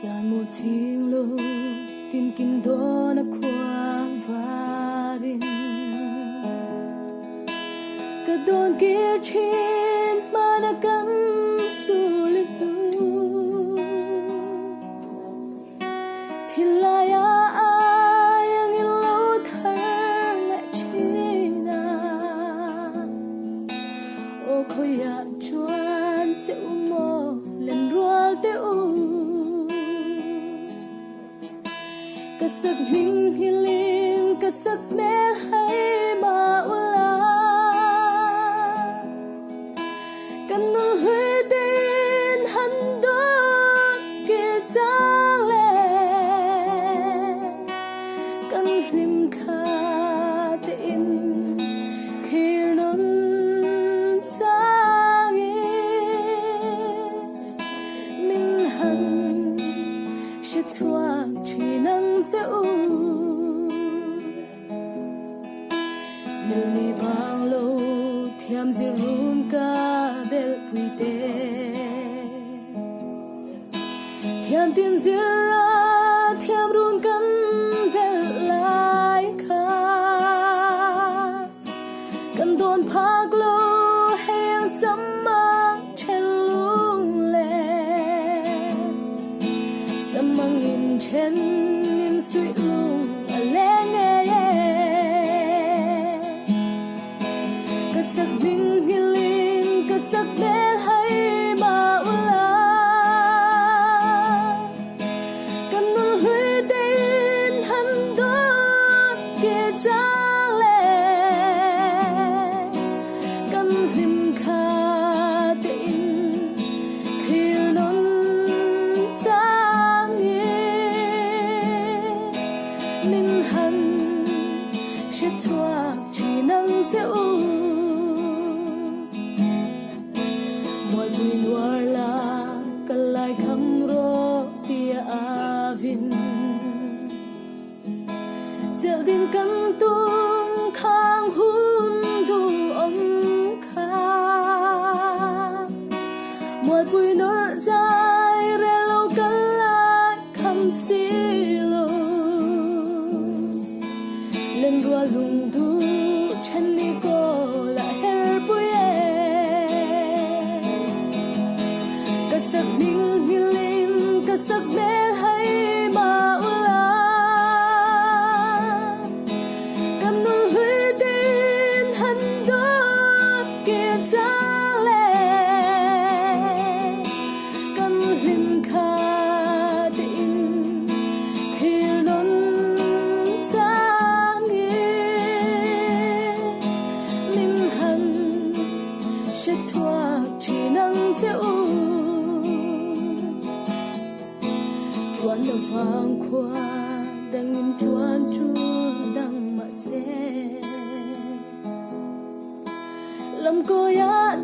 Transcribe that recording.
gian một chiếng lô tin kim đô na khoa varin cả đồn kia trên mà na cắm su lịch thì lại ai yang in lâu thang lại chi na ô khôi ya chuan chịu mò lên ruột tiêu cả sắc mình hi lim cả sắc mê hay mà ula cả nụ huy tin hắn đốt kia trang lệ cả lim khá tin khi nôn trang mình hẳn sẽ thoa chỉ năng dẫu Nili bang lâu thiam di run ca bel quy tê thiam tin di ra thiam run căn bel lại kha căn đồn phác lâu hẹn sắm mang trên lung lệ sắm mang in trên in suy lung lên nghe cả sắc mình hi lim cả sắc mê hay mà ula cả nụ huy tin hắn đốt kia trang lệ cả lim khá tin khi nôn trang mình hẳn sẽ thoa chỉ năng dẫu mọi buổi noir là cả lại khăm rô tia avin dạo din căn tung khang hun du ông kha mọi buổi nở dài re lâu cả lại khăm xì lô lên rùa lung du chân đi cô lại her bùi cả sắc mình hi lim cả sắc mê hay mà ula cả nụ huy tin hắn đốt kia trang lệ cả lim khá tin khi nôn trang mình hẳn sẽ thoa chỉ năng dẫu chuan đã vang qua đang in chuan chu đang mà xe lòng cô ya